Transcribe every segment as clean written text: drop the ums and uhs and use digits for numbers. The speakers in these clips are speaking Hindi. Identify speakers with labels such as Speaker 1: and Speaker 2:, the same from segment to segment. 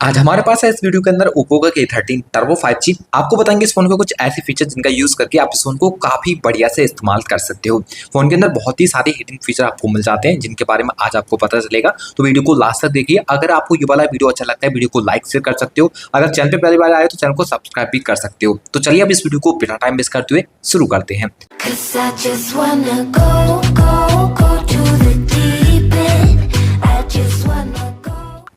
Speaker 1: आज हमारे पास है इस वीडियो के अंदर Oppo का K13 Turbo 5G। आपको बताएंगे इस फोन के कुछ ऐसे फीचर जिनका यूज करके आप इस फोन को काफी बढ़िया से इस्तेमाल कर सकते हो। फोन के अंदर बहुत ही सारे हिडन फीचर आपको मिल जाते हैं जिनके बारे में आज आपको पता चलेगा, तो वीडियो को लास्ट तक देखिए। अगर आपको ये वाला वीडियो अच्छा लगता है वीडियो को लाइक शेयर कर सकते हो। अगर चैनल पे पहली बार आए तो चैनल को सब्सक्राइब भी कर सकते हो। तो चलिए अब इस वीडियो को बिना टाइम वेस्ट करते हुए शुरू करते हैं।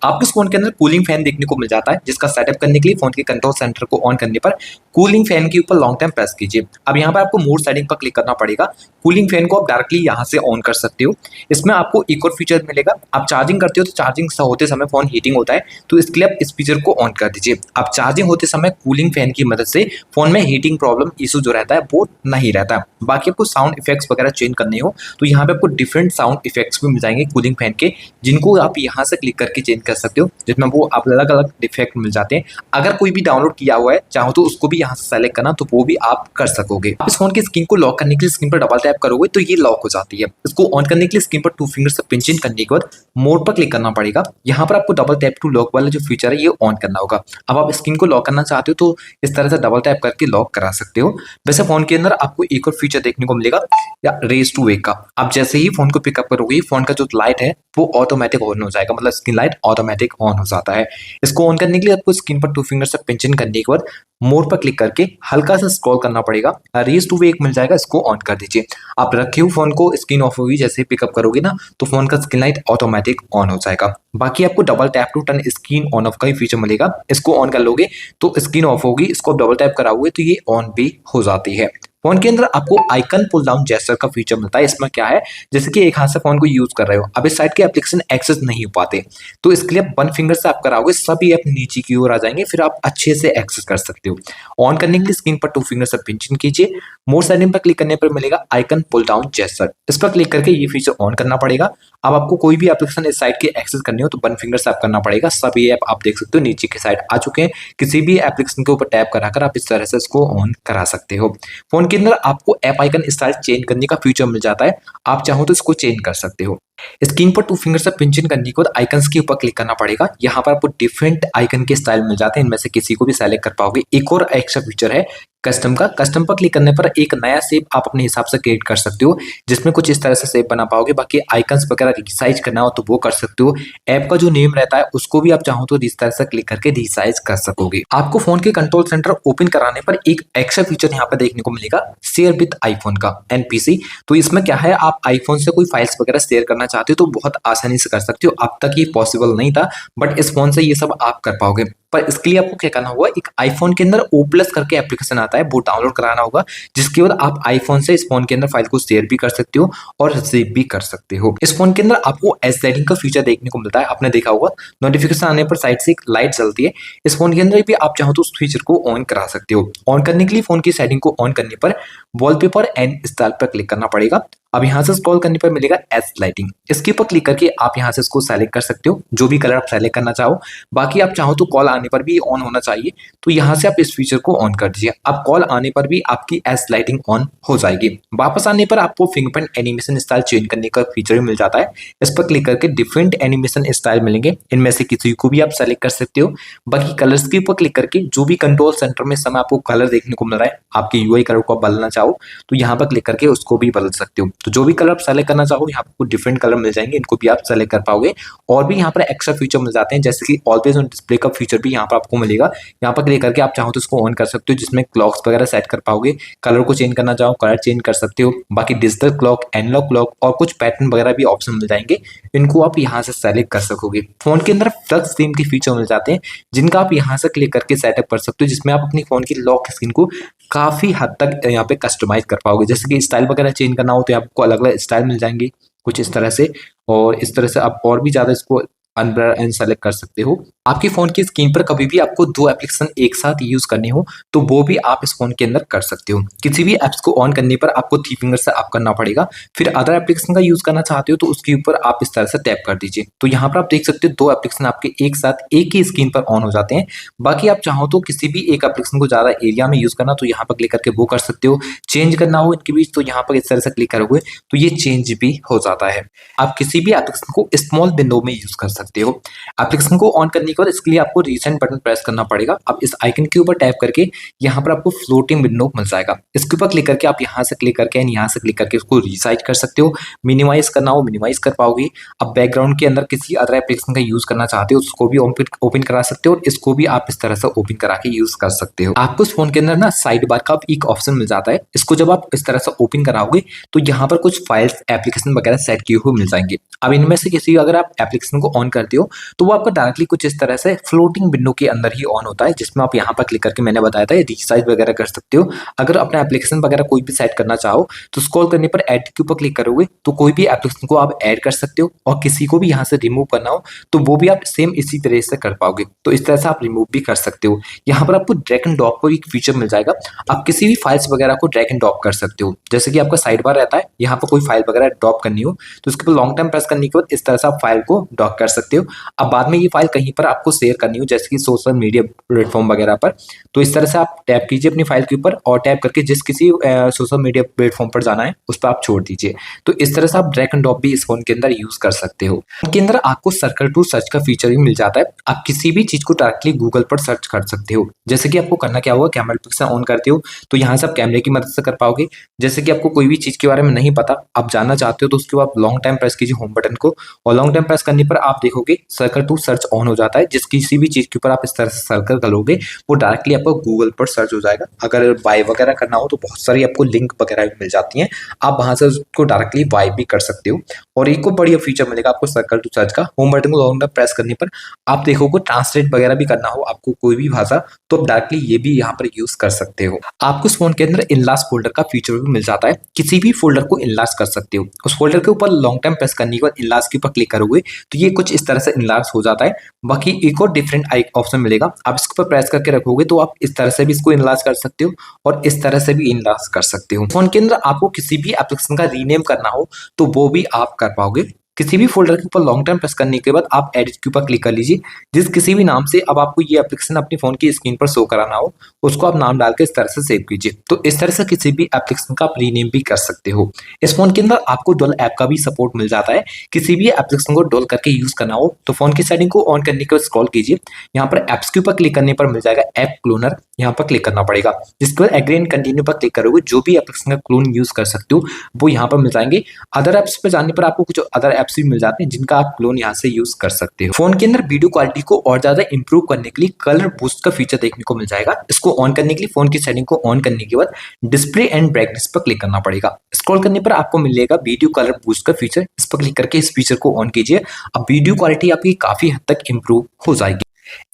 Speaker 1: आपको इस फोन के अंदर कूलिंग फैन देखने को मिल जाता है, जिसका सेटअप करने के लिए फोन के कंट्रोल सेंटर को ऑन करने पर कूलिंग फैन के ऊपर लॉन्ग टाइम प्रेस कीजिए। अब यहाँ पर आपको मोड सेटिंग पर क्लिक करना पड़ेगा। कूलिंग फैन को आप डायरेक्टली यहाँ से ऑन कर सकते हो। इसमें आपको एक और फीचर मिलेगा, आप चार्जिंग करते हो तो चार्जिंग होते समय फोन हीटिंग होता है, तो इसके लिए आप इस फीचर को ऑन कर दीजिए। अब चार्जिंग होते समय कूलिंग फैन की मदद से फोन में हीटिंग प्रॉब्लम इशू जो रहता है वो नहीं रहता। बाकी आपको साउंड इफेक्ट्स वगैरह चेंज करने हो तो यहाँ पे आपको डिफरेंट साउंड इफेक्ट्स भी मिल जाएंगे कूलिंग फैन के, जिनको आप यहाँ से क्लिक करके चेंज कर सकते हो, जिसमें वो आप अलग अलग इफेक्ट मिल जाते हैं। अगर कोई भी डाउनलोड किया हुआ है चाहो तो उसको भी यहाँ से सेलेक्ट करना, तो वो भी आप कर सकोगे। आप इस फोन की स्क्रीन को लॉक करने के लिए स्क्रीन पर डबल टैप करोगे तो ये लॉक हो जाती है। इसको ऑन करने के लिए स्क्रीन पर 2 फिंगर से पिंच इन करने के बाद मोड पर क्लिक करना पड़ेगा। यहाँ पर आपको डबल टैप टू लॉक वाला जो फीचर है ये ऑन करना होगा। अब आप स्क्रीन को लॉक करना चाहते हो तो इस तरह से डबल टैप करके लॉक करा सकते हो। वैसे फोन के अंदर आपको एक और फीचर देखने को मिलेगा, या रेज टू वेक का। आप जैसे ही फोन को पिकअप करोगे फोन का जो लाइट है वो ऑटोमेटिक ऑन हो जाएगा, मतलब स्क्रीन लाइट ऑटोमेटिक ऑन हो जाता है। इसको ऑन करने के लिए आपको स्क्रीन पर 2 फिंगर से पिंच इन करने के बाद मोड पर क्लिक करके हल्का सा स्क्रॉल करना पड़ेगा, रेज टू वेक मिल जाएगा, इसको ऑन कर दीजिए। आप रखे हुए फोन को स्क्रीन ऑफ होगी, जैसे ही पिकअप करोगे ना तो फोन का स्क्रीन लाइट ऑटोमेटिक ऑन हो जाएगा। बाकी आपको double tap to turn screen on off का ही फीचर मिलेगा। इसको ऑन कर लोगे तो स्क्रीन ऑफ होगी, इसको डबल टैप कराओगे तो ये ऑन भी हो जाती है। फोन के अंदर आपको आइकन पुल डाउन जेस्चर का फीचर मिलता है। इसमें क्या है, जैसे कि एक हाथ से फोन को यूज कर रहे हो, अब इस साइड के एप्लीकेशन एक्सेस नहीं हो पाते, तो इसके लिए 1 फिंगर से आप कराओगे सभी ऐप नीचे की ओर आ जाएंगे, फिर आप अच्छे से एक्सेस कर सकते हो। ऑन करने के लिए स्क्रीन पर 2 फिंगर से पिंच इन कीजिए। मोर सेटिंग पर क्लिक करने पर मिलेगा आइकन पुल डाउन जेस्चर, इस पर क्लिक करके ये फीचर ऑन करना पड़ेगा। अब आपको कोई भी एप्लीकेशन इस साइड के एक्सेस करनी हो तो 1 फिंगर से आप करना पड़ेगा। सभी ऐप आप देख सकते हो नीचे की साइड आ चुके हैं। किसी भी एप्लीकेशन के ऊपर टैप कराकर आप इस तरह से इसको ऑन करा सकते हो। फोन के अंदर आपको ऐप आइकन स्टाइल चेंज करने का फीचर मिल जाता है, आप चाहो तो इसको चेंज कर सकते हो। स्क्रीन पर 2 फिंगर से पिंच इन करने के बाद आइकन्स के ऊपर क्लिक करना पड़ेगा। यहाँ पर आपको डिफरेंट आइकन के स्टाइल मिल जाते हैं, इनमें से किसी को भी सेलेक्ट कर पाओगे। एक और एक्स्ट्रा फीचर है कस्टम का। कस्टम पर क्लिक करने पर एक नया शेप आप अपने हिसाब से क्रिएट कर सकते हो, जिसमें कुछ इस तरह से शेप बना पाओगे। बाकी आइकन्स वगैरह रिसाइज करना हो तो वो कर सकते हो। ऐप का जो नेम रहता है उसको भी आप चाहो तो इस तरह से क्लिक करके रिसाइज कर सकोगे। आपको फोन के कंट्रोल सेंटर ओपन कराने पर एक एक्स्ट्रा फीचर यहाँ पर देखने को मिलेगा, शेयर विद आईफोन का एनपीसी। तो इसमें क्या है, आप आईफोन से कोई फाइल्स वगैरह शेयर करना चाहते हो तो बहुत आसानी से कर सकते हो। अब तक ये पॉसिबल नहीं था, बट इस फोन से ये सब आप कर पाओगे। पर इसके लिए आपको क्या करना होगा, एक आईफोन के अंदर O+ करके एप्लीकेशन आता है, वो डाउनलोड कराना होगा, जिसके बाद आप आईफोन से इस फोन के अंदर फाइल को शेयर भी कर सकते हो और रिसीव भी कर सकते हो। इस फोन के अंदर आपको एज लाइटिंग का फीचर देखने को मिलता है। आपने देखा होगा नोटिफिकेशन आने पर साइड से एक लाइट जलती है। इस फोन के अंदर भी आप चाहो तो उस फीचर को ऑन करा सकते हो। ऑन करने के लिए फोन की सेटिंग को ऑन करने पर वॉलपेपर एंड स्टाइल पर क्लिक करना पड़ेगा। अब यहाँ से स्क्रॉल करने पर मिलेगा एज लाइटिंग, इसके ऊपर क्लिक करके आप यहाँ से इसको सेलेक्ट कर सकते हो, जो भी कलर आप सेलेक्ट करना चाहो। बाकी आप चाहो तो कॉल आने पर भी ऑन होना चाहिए, तो यहाँ से आप इस फीचर को ऑन कर दीजिए। अब कॉल आने पर भी आपकी एज लाइटिंग ऑन हो जाएगी। वापस आने पर आपको फिंगरप्रिंट एनिमेशन स्टाइल चेंज करने का फीचर भी मिल जाता है। इस पर क्लिक करके डिफरेंट एनिमेशन स्टाइल मिलेंगे, इनमें से किसी को भी आप सेलेक्ट कर सकते हो। बाकी कलर्स के ऊपर क्लिक करके जो भी कंट्रोल सेंटर में इस समय आपको कलर देखने को मिल रहा है, आपके यूआई कलर को बदलना चाहो तो यहाँ पर क्लिक करके उसको भी बदल सकते हो। तो जो भी कलर आप सेलेक्ट करना चाहो यहाँ पर डिफरेंट कलर मिल जाएंगे, इनको भी आप सेलेक्ट कर पाओगे। और भी यहाँ पर एक्स्ट्रा फीचर मिल जाते हैं, जैसे कि ऑलवेज ऑन डिस्प्ले का फीचर भी यहाँ पर आपको मिलेगा। यहाँ पर क्लिक करके आप चाहो तो इसको ऑन कर सकते हो, जिसमें क्लॉक्स वगैरह सेट कर पाओगे। कलर को चेंज करना चाहो कलर चेंज कर सकते हो। बाकी डिजिटल क्लॉक, एनालॉग क्लॉक और कुछ पैटर्न वगैरह भी ऑप्शन मिल जाएंगे, इनको आप यहाँ से सेलेक्ट कर सकोगे। फोन के अंदर फ्लक्स थीम के फीचर मिल जाते हैं, जिनका आप यहाँ से क्लिक करके सेटअप कर सकते हो, जिसमें आप अपनी फोन की लॉक स्क्रीन को काफी हद तक यहाँ पे कस्टमाइज कर पाओगे। जैसे कि स्टाइल वगैरह चेंज करना हो तो आपको अलग अलग स्टाइल मिल जाएंगे कुछ इस तरह से, और इस तरह से आप और भी ज्यादा इसको अनसेलेक्ट कर सकते हो। आपके फोन की स्क्रीन पर कभी भी आपको 2 एप्लीकेशन एक साथ यूज करने हो तो वो भी आप इस फोन के अंदर कर सकते हो। किसी भी एप्स को ऑन करने पर आपको 3 फिंगर से अप करना पड़ेगा। फिर अदर एप्लीकेशन का यूज करना चाहते हो तो उसके ऊपर आप इस तरह से टैप कर दीजिए। तो यहाँ पर आप देख सकते हो 2 एप्लीकेशन आपके एक साथ एक ही स्क्रीन पर ऑन हो जाते हैं। बाकी आप चाहो तो किसी भी एक एप्लीकेशन को ज्यादा एरिया में यूज करना तो यहाँ पर क्लिक करके वो कर सकते हो। चेंज करना हो इनके बीच तो यहाँ पर इस तरह से क्लिक करोगे तो ये चेंज भी हो जाता है। आप किसी भी एप्लीकेशन को स्मॉल विंडो में यूज कर सकते हो। एप्लीकेशन को ऑन करने करने के बाद इसके लिए आपको रीसेंट बटन प्रेस करना पड़ेगा। अब इस आइकन के ऊपर टैप करके यहाँ पर आपको फ्लोटिंग विंडो मिल जाएगा। इसके ऊपर क्लिक करके आप यहाँ से क्लिक करके एंड यहाँ से क्लिक करके उसको रिसाइज कर सकते हो। मिनिमाइज करना हो मिनिमाइज कर पाओगे। अब बैकग्राउंड के अंदर किसी अदर एप्लीकेशन का यूज करना चाहते हो उसको भी ओपन करा सकते हो और इसको भी आप इस तरह से ओपन करा के यूज कर सकते हो। आपको इस फोन के अंदर ना साइड बार का एक ऑप्शन मिल जाता है। इसको जब आप इस तरह से ओपन कराओगे तो यहाँ पर कुछ फाइल्स एप्लीकेशन वगैरह सेट किए हुए मिल जाएंगे। अब इनमें से किसी अगर आप एप्लीकेशन को ऑन करते हो तो वो आपका डायरेक्टली कुछ इस तरह से फ्लोटिंग विंडो के अंदर ही ऑन होता है, जिसमें आप यहाँ पर क्लिक करके मैंने बताया था रिसाइज वगैरह कर सकते हो। अगर अपना एप्लीकेशन वगैरह कोई भी सेट करना चाहो तो स्क्रॉल करने पर ऐड के ऊपर क्लिक करोगे तो कोई भी एप्लीकेशन को आप ऐड कर सकते हो और किसी को भी यहाँ से रिमूव करना हो तो वो भी आप सेम इसी तरह से कर पाओगे। तो इस तरह से आप रिमूव भी कर सकते हो। यहाँ पर आपको ड्रैग एंड ड्रॉप को एक फीचर मिल जाएगा। आप किसी भी फाइल्स वगैरह को ड्रैग एंड ड्रॉप कर सकते हो। जैसे कि आपका साइड बार रहता है, यहाँ पर कोई फाइल वगैरह ड्रॉप करनी हो तो उसके ऊपर लॉन्ग टाइम प्रेस करने के बाद इस तरह से आप फाइल को ड्रॉप कर सकते हो। अब बाद में ये फाइल कहीं पर आपको शेयर करनी हो जैसे कि सोशल मीडिया प्लेटफॉर्म वगैरह पर, तो इस तरह से आप टैप कीजिए अपनी फाइल के ऊपर और टैप करके जिस किसी सोशल मीडिया प्लेटफॉर्म पर जाना है उस पर आप छोड़ दीजिए। तो इस तरह से आप ड्रैग एंड ड्रॉप भी इस फोन के अंदर यूज कर सकते हो। फोन के अंदर आपको सर्कल टू सर्च का फीचर भी मिल जाता है। आप किसी भी चीज को डायरेक्टली गूगल पर सर्च कर सकते हो। जैसे कि आपको करना क्या होगा, कैमरा एप्लीकेशन ऑन करते हो तो यहाँ से आप कैमरे की मदद से कर पाओगे। जैसे कि आपको कोई भी चीज के बारे में नहीं पता, आप जानना चाहते हो तो उसके बाद लॉन्ग टाइम प्रेस कीजिए होम बटन को और लॉन्ग टाइम प्रेस करने पर आप देखोगे सर्कल टू सर्च ऑन हो जाता है। जिस किसी भी चीज के ऊपर आप इस तरह से सर्कल करोगे वो डायरेक्टली आपको गूगल पर सर्च हो जाएगा। अगर बाय वगैरह करना हो तो बहुत सारी आपको लिंक वगैरह भी मिल जाती हैं, आप वहां से उसको डायरेक्टली बाय भी कर सकते हो। और एक और बढ़िया फीचर मिलेगा आपको सर्कल टू सर्च का, होम बटन को लॉन्ग टाइम प्रेस करने पर आप देखोगे ट्रांसलेट वगैरह भी करना हो आपको कोई भी भाषा तो आप डायरेक्टली ये भी यहाँ पर यूज कर सकते हो। आपको इस फोन के अंदर इनलार्ज फोल्डर का फीचर भी मिल जाता है। किसी भी फोल्डर को इनलार्ज कर सकते हो। उस फोल्डर के ऊपर लॉन्ग टाइम प्रेस करने के बाद इनलार्ज के ऊपर क्लिक करोगे तो ये कुछ इस तरह से इनलार्ज हो जाता है। बाकी एक और डिफरेंट ऑप्शन मिलेगा, आप इसके ऊपर प्रेस करके रखोगे तो आप इस तरह से भी इसको इनलार्ज कर सकते हो और इस तरह से भी इनलार्ज कर सकते हो। फोन के अंदर आपको किसी भी एप्लीकेशन का रीनेम करना हो तो वो भी आप कर पाओगे। किसी भी फोल्डर के ऊपर लॉन्ग टाइम प्रेस करने के बाद आप एडिट के ऊपर क्लिक कर लीजिए। जिस किसी भी नाम से अब आपको ये एप्लीकेशन अपनी फोन की स्क्रीन पर शो कराना हो उसको आप नाम डाल के इस तरह से सेव कीजिए। तो इस तरह से किसी भी एप्लीकेशन का आप रीनेम भी कर सकते हो। इस फोन के अंदर आपको डुअल ऐप का भी सपोर्ट मिल जाता है। किसी भी एप्लीकेशन को डुअल करके यूज करना हो तो फोन की सेटिंग को ऑन करने के बाद स्क्रॉल कीजिए। यहाँ पर एप्स के ऊपर क्लिक करने पर मिल जाएगा ऐप क्लोनर, यहाँ पर क्लिक करना पड़ेगा। जिसके बाद एग्री एंड कंटिन्यू पर क्लिक करोगे जो भी एप्लीकेशन का क्लोन यूज कर सकते हो वो यहाँ पर मिल जाएंगे। अदर एप्स पर जाने पर आपको कुछ अदर एप्स भी मिल जाते हैं जिनका आप क्लोन यहाँ से यूज कर सकते हो। फोन के अंदर वीडियो क्वालिटी को और ज्यादा इंप्रूव करने के लिए कलर बूस्ट का फीचर देखने को मिल जाएगा। इसको ऑन करने के लिए फोन की सेटिंग को ऑन करने के बाद डिस्प्ले एंड ब्राइटनेस पर क्लिक करना पड़ेगा। स्क्रॉल करने पर आपको मिलेगा वीडियो कलर बूस्ट का फीचर। इस पर क्लिक करके इस फीचर को ऑन कीजिए। अब वीडियो क्वालिटी आपकी काफी हद तक इंप्रूव हो जाएगी।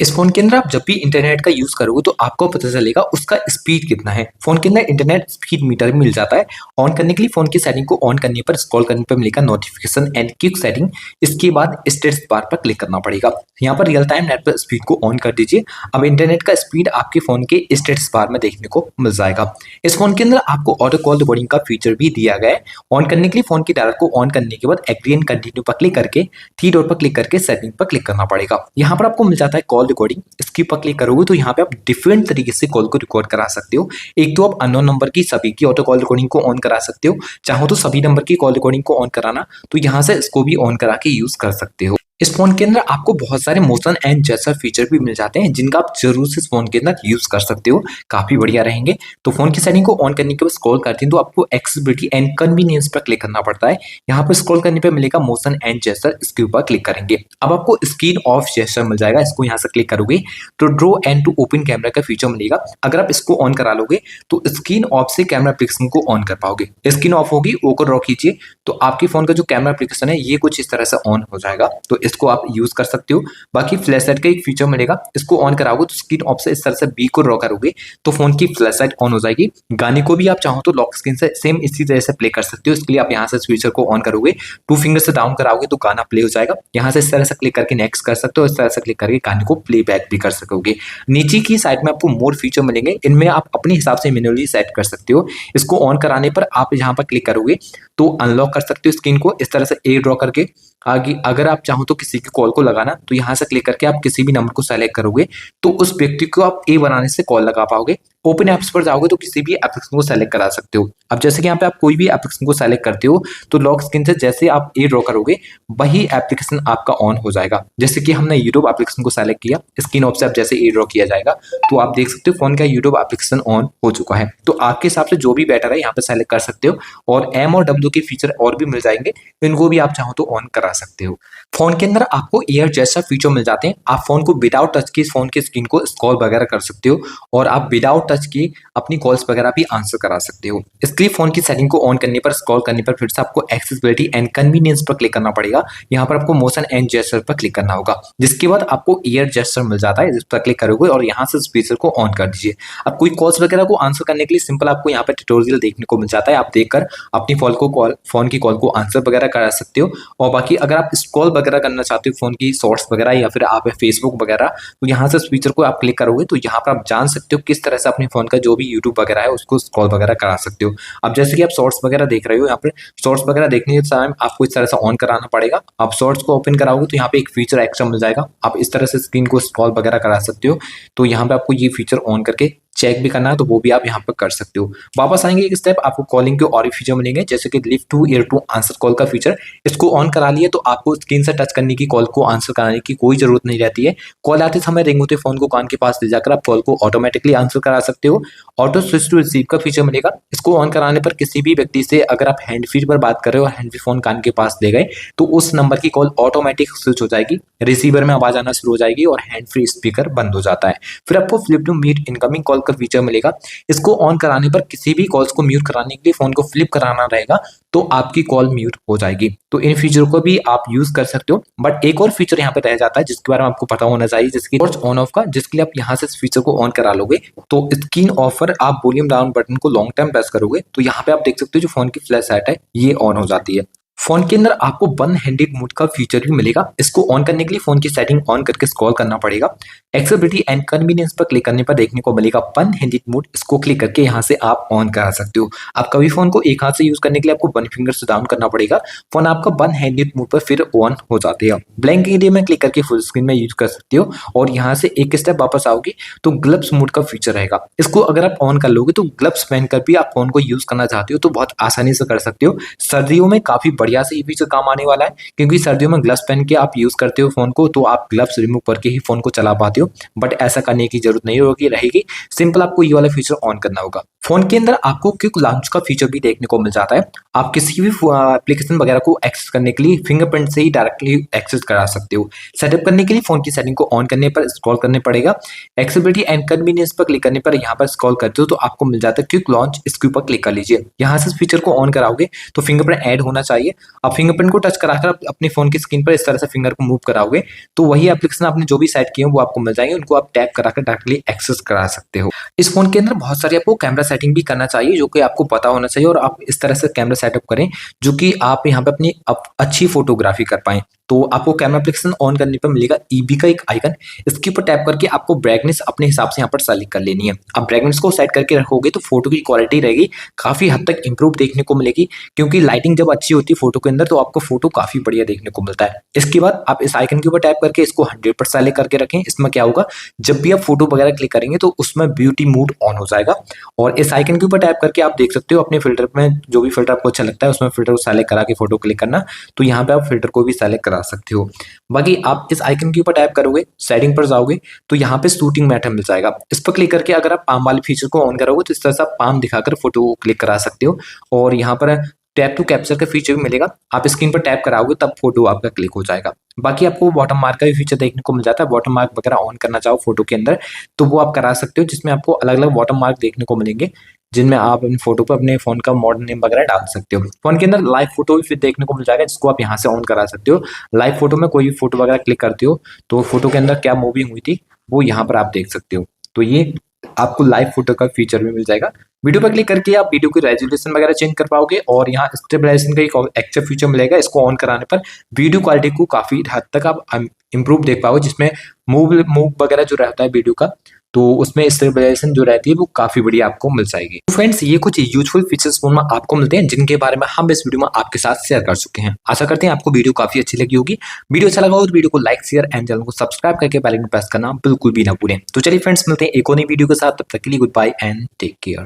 Speaker 1: इस फोन के अंदर आप जब भी इंटरनेट का यूज करोगे तो आपको पता चलेगा उसका स्पीड कितना है। फोन के अंदर इंटरनेट स्पीड मीटर मिल जाता है। ऑन करने के लिए फोन की सेटिंग को ऑन करने पर स्क्रॉल करने पर मिलेगा नोटिफिकेशन एंड क्विक सेटिंग। इसके बाद स्टेटस बार पर क्लिक करना पड़ेगा। यहाँ पर रियल टाइम नेट पर स्पीड को ऑन कर दीजिए। अब इंटरनेट का स्पीड आपके फोन के स्टेटस बार में देखने को मिल जाएगा। इस फोन के अंदर आपको ऑटो कॉल रिकॉर्डिंग का फीचर भी दिया गया है। ऑन करने के लिए फोन की डायल को ऑन करने के बाद एग्री एंड कंटिन्यू पर क्लिक करके थ्री डॉट पर क्लिक करके सेटिंग पर क्लिक करना पड़ेगा। यहाँ पर आपको मिल जाता है कॉल रिकॉर्डिंग। इसके ऊपर क्लिक करोगे तो यहाँ पे आप डिफरेंट तरीके से कॉल को रिकॉर्ड करा सकते हो। एक तो आप अननोन नंबर की सभी की ऑटो कॉल रिकॉर्डिंग को ऑन करा सकते हो। चाहो तो सभी नंबर की कॉल रिकॉर्डिंग को ऑन कराना तो यहाँ से इसको भी ऑन करा के यूज कर सकते हो। इस फोन के अंदर आपको बहुत सारे मोशन एंड जेस्चर फीचर भी मिल जाते हैं जिनका आप जरूर से इस फोन के अंदर यूज कर सकते हो, काफी बढ़िया रहेंगे। तो फोन की सेटिंग को ऑन करने के बाद स्क्रॉल करते हैं तो आपको एक्सेसिबिलिटी एंड कन्वीनियंस पर क्लिक करना पड़ता है। यहाँ पर स्क्रॉल करने पर मिलेगा मोशन एंड जेस्चर, इसके ऊपर क्लिक करेंगे। अब आपको स्क्रीन ऑफ जेस्चर मिल जाएगा। इसको यहाँ से क्लिक करोगे तो draw and to open camera का फीचर मिलेगा। अगर आप इसको ऑन करा लोगे तो स्क्रीन ऑफ से कैमरा एप्लीकेशन को ऑन कर पाओगे। स्क्रीन ऑफ होगी वो को ड्रॉ कीजिए तो आपके फोन का जो कैमरा एप्लीकेशन है ये कुछ इस तरह से ऑन हो जाएगा। तो इसको आप यूज कर सकते हो। बाकी फ्लैश लाइट का एक फीचर मिलेगा। इसको ऑन कराओगे तो स्क्रीन ऑफ से इस तरह से बी को ड्रॉ करोगे तो फोन की फ्लैश लाइट ऑन हो जाएगी। गाने को भी आप चाहो तो लॉक स्क्रीन से सेम इसी तरह से प्ले कर सकते हो। इसके लिए आप यहाँ से इस फीचर को ऑन करोगे, टू फिंगर से डाउन कराओगे तो गाना प्ले हो जाएगा। यहाँ से इस तरह से क्लिक करके नेक्स्ट कर सकते हो। इस तरह से क्लिक करके गाने को प्ले बैक भी कर सकोगे। नीचे की साइड में आपको मोर फीचर मिलेंगे। इनमें आप अपने हिसाब से मैन्युअली सेट कर सकते हो। इसको ऑन कराने पर आप यहाँ पर क्लिक करोगे तो अनलॉक कर सकते हो स्क्रीन को इस तरह से ए ड्रॉ करके। आगे अगर आप चाहो तो किसी की कॉल को लगाना तो यहाँ से क्लिक करके आप किसी भी नंबर को सेलेक्ट करोगे तो उस व्यक्ति को आप ए बनाने से कॉल लगा पाओगे। ओपन ऐप्स पर जाओगे तो किसी भी एप्लीकेशन को सेलेक्ट करा सकते हो। अब जैसे कि यहाँ पे आप कोई भी एप्लीकेशन को सेलेक्ट करते हो तो लॉक स्क्रीन से जैसे आप ए ड्रॉ करोगे वही एप्लीकेशन आपका ऑन हो जाएगा। जैसे कि हमने यूट्यूब एप्लीकेशन को सेलेक्ट किया, स्क्रीन ऑफ से आप जैसे ए ड्रॉ किया जाएगा तो आप देख सकते हो फोन का यूट्यूब एप्लीकेशन ऑन हो चुका है। तो आपके हिसाब से जो भी बेटर है यहाँ पे सेलेक्ट कर सकते हो और एम और डब्ल्यू के फीचर और भी मिल जाएंगे, इनको भी आप चाहो तो ऑन करा सकते हो। फोन के अंदर आपको एयर जैसा फीचर मिल जाते हैं। आप फोन को विदाउट टच की फोन की स्क्रीन को स्क्रॉल वगैरह कर सकते हो और आप विदाउट टच की अपनी कॉल्स वगैरह भी आंसर करा सकते हो। इसके लिए फोन की सेटिंग को ऑन करने पर स्क्रॉल करने पर फिर से आपको एक्सेसिबिलिटी एंड कन्वीनियंस पर क्लिक करना पड़ेगा। यहाँ पर आपको मोशन एंड जेस्चर पर क्लिक करना होगा, जिसके बाद आपको एयर जेस्चर मिल जाता है, जिस पर क्लिक करोगे और यहाँ से इस फीचर को ऑन कर दीजिए। अब कोई कॉल्स वगैरह को आंसर करने के लिए सिंपल आपको यहाँ पे ट्यूटोरियल देखने को मिल जाता है। आप देखकर अपनी फोन की कॉल को आंसर वगैरह करा सकते हो। और बाकी अगर आप स्क्रॉल वगैरह करना चाहते हो फोन की शॉर्ट्स वगैरह या फिर आप फेसबुक वगैरह, तो यहाँ से इस फीचर को आप क्लिक करोगे तो यहाँ पर आप जान सकते हो किस तरह से अपने फोन का जो भी यूट्यूब वगैरह है उसको स्क्रॉल वगैरह करा सकते हो। अब जैसे कि आप शॉर्ट्स वगैरह देख रहे हो, यहाँ पर शॉर्ट्स वगैरह देखने के टाइम आपको इस तरह से ऑन कराना पड़ेगा। आप शॉर्ट्स को ओपन कराओगे तो यहाँ पे एक फीचर एक्स्ट्रा मिल जाएगा, आप इस तरह से स्क्रीन को स्क्रॉल वगैरह करा सकते हो। तो यहाँ पे आपको ये फीचर ऑन करके चेक भी करना है तो वो भी आप यहाँ पर कर सकते हो। वापस आएंगे एक स्टेप, आपको कॉलिंग के और भी फीचर मिलेंगे, जैसे कि lift to ear to answer call का फीचर। इसको ऑन करा लिए तो आपको स्क्रीन से टच करने की कॉल को आंसर कराने की कोई जरूरत नहीं रहती है। कॉल आते समय रिंग होते फोन को कान के पास ले जाकर आप कॉल को ऑटोमेटिकली आंसर करा सकते हो। ऑटो स्विच टू रिसीव का फीचर मिलेगा। इसको ऑन कराने पर किसी भी व्यक्ति से अगर आप हैंड फ्री पर बात कर रहे हो और हैंड फ्री फोन कान के पास ले गए तो उस नंबर की कॉल ऑटोमेटिक स्विच हो जाएगी, रिसीवर में आवाज आना शुरू हो जाएगी और हैंड फ्री स्पीकर बंद हो जाता है। फिर आपको flip to mute incoming call का फीचर मिलेगा। इसको ऑन कराने पर किसी भी कॉल्स को म्यूट कराने के लिए फोन को फ्लिप कराना रहेगा तो आपकी कॉल म्यूट हो जाएगी। तो इन फीचर को भी आप यूज कर सकते हो। बट एक और फीचर यहाँ पे रह जाता है जिसके बारे में आपको पता होना चाहिए, जिसकी ऑन ऑफ का, जिसके लिए आप यहाँ से इस फीचर को ऑन करा लोगे तो स्क्रीन ऑफ पर आप वॉल्यूम डाउन बटन को लॉन्ग टाइम प्रेस करोगे तो यहाँ पे आप देख सकते हो जो फोन की फ्लैश लाइट है ये ऑन हो जाती है। फोन के अंदर आपको वन हैंडेड मोड का फीचर भी मिलेगा। इसको ऑन करने के लिए फोन की सेटिंग ऑन करके स्क्रॉल करना पड़ेगा। एक्सेसिबिलिटी एंड कन्वीनियंस पर क्लिक करने पर देखने को मिलेगा वन हैंडेड मोड। इसको क्लिक करके यहाँ से आप ऑन करा सकते हो। आप कभी फोन को एक हाथ से यूज करने के लिए आपको वन फिंगर से डाउन करना पड़ेगा, फोन आपका वन हैंडेड मोड पर फिर ऑन हो जाते हैं। ब्लैंक एरिया में क्लिक करके फुल स्क्रीन में यूज कर सकते हो और यहाँ से एक स्टेप वापस आओगे तो ग्लव्स मोड का फीचर रहेगा। इसको अगर आप ऑन कर लोगे तो ग्लव्स पहनकर भी आप फोन को यूज करना चाहते हो तो बहुत आसानी से कर सकते हो। सर्दियों में काफी बढ़िया से ये फीचर काम आने वाला है, क्योंकि सर्दियों में ग्लव्स पहन के आप यूज करते हो फोन को तो आप ग्लव्स रिमूव करके ही फोन को चला पाते हो। बट ऐसा करने की जरूरत नहीं होगी रहेगी, सिंपल आपको ये वाला फीचर ऑन करना होगा। फोन के अंदर आपको क्विक लॉन्च का फीचर भी देखने को मिल जाता है। आप किसी भी एप्लीकेशन वगैरह को एक्सेस करने के लिए फिंगरप्रिंट से ही डायरेक्टली एक्सेस करा सकते हो। सेटअप करने के लिए फोन की सेटिंग को ऑन करने पर स्क्रॉल करने पड़ेगा। एक्सेसिबिलिटी एंड कन्वीनियंस पर क्लिक करने पर यहाँ पर स्क्रॉल करते हो तो आपको मिल जाता है क्विक लॉन्च। इसके ऊपर क्लिक कर लीजिए। यहाँ से इस फीचर को ऑन कराओगे तो फिंगरप्रिंट ऐड होना चाहिए। आप फिंगरप्रिंट को टच कराकर अपने फोन की स्क्रीन पर इस तरह से फिंगर को मूव कराओगे तो वही एप्लीकेशन आपने जो भी सेट किए वो आपको मिल जाएंगे, उनको आप टैप कराकर डायरेक्टली एक्सेस करा सकते हो। इस फोन के अंदर बहुत सारी आपको कैमरा सेटिंग भी करना चाहिए जो कि आपको पता होना चाहिए और आप इस तरह से कैमरा सेटअप करें जो कि आप यहाँ पे अपनी अच्छी फोटोग्राफी कर पाएं। तो आपको कैमरा एप्लीकेशन ऑन करने पर मिलेगा ईबी का एक आइकन। इसके ऊपर टैप करके आपको ब्राइटनेस अपने हिसाब से यहाँ पर सेलेक्ट कर लेनी है। आप ब्राइटनेस को सेट करके रखोगे तो फोटो की क्वालिटी रहेगी काफी हद तक इंप्रूव देखने को मिलेगी, क्योंकि लाइटिंग जब अच्छी होती है फोटो के अंदर तो आपको फोटो काफी बढ़िया देखने को मिलता है। इसके बाद आप इस आइकन के ऊपर टैप करके इसको 100% सेलेक्ट करके रखें। इसमें क्या होगा, जब भी आप फोटो वगैरह क्लिक करेंगे तो उसमें ब्यूटी मोड ऑन हो जाएगा। और इस आइकन के ऊपर टैप करके आप देख सकते हो अपने फिल्टर में जो भी फिल्टर आपको अच्छा लगता है उसमें फिल्टर को सेलेक्ट करा के फोटो क्लिक करना, तो यहाँ पे आप फिल्टर को भी सेलेक्ट करा सकते हो। बाकी आप इस आइकन के ऊपर टैप करोगे, सेटिंग पर जाओगे तो यहाँ पे शूटिंग मैटर मिल जाएगा। इस पर क्लिक करके अगर आप पाम वाले फीचर को ऑन करोगे तो इस तरह से आप पाम दिखाकर फोटो को क्लिक करा सकते हो। और यहाँ पर टैप टू कैप्चर का फीचर भी मिलेगा। आप स्क्रीन पर टैप कराओगे तब फोटो आपका क्लिक हो जाएगा। बाकी आपको वाटर मार्क का भी फीचर देखने को मिल जाता है। वाटर मार्क वगैरह ऑन करना चाहो फोटो के अंदर तो वो आप करा सकते हो, जिसमें आपको अलग अलग वाटर मार्क देखने को मिलेंगे जिनमें आप अपनी फोटो पर अपने फोन का मॉडल नेम वगैरह डाल सकते हो। फोन के अंदर लाइव फोटो भी फिर देखने को मिल जाएगा, जिसको आप यहाँ से ऑन करा सकते हो। लाइव फोटो में कोई भी फोटो वगैरह क्लिक करते हो तो फोटो के अंदर क्या मूवी हुई थी वो यहाँ पर आप देख सकते हो। तो ये आपको लाइव फोटो का फीचर भी मिल जाएगा। वीडियो पर क्लिक करके आप वीडियो की रेजोल्यूशन वगैरह चेंज कर पाओगे और यहाँ स्टेबलाइजेशन का एक एक्स्ट्रा फीचर मिलेगा। इसको ऑन कराने पर वीडियो क्वालिटी को काफी हद तक आप इंप्रूव देख पाओगे, जिसमें मूव वगैरह जो रहता है वीडियो का तो उसमें स्टेबलाइजेशन जो रहती है वो काफी बढ़िया आपको मिल जाएगी। तो फ्रेंड्स ये कुछ यूजफुल फीचर्स फोन में आपको मिलते हैं जिनके बारे में हम इस वीडियो में आपके साथ शेयर कर चुके हैं। आशा करते हैं आपको वीडियो काफी अच्छी लगी होगी। वीडियो अच्छा लगा हो तो वीडियो को लाइक शेयर एंड चैनल को सब्सक्राइब करके बेल आइकन प्रेस करना बिल्कुल भी ना भूलें। तो चलिए फ्रेंड्स मिलते हैं एक और नई वीडियो के साथ, तब तक के लिए good bye and take care.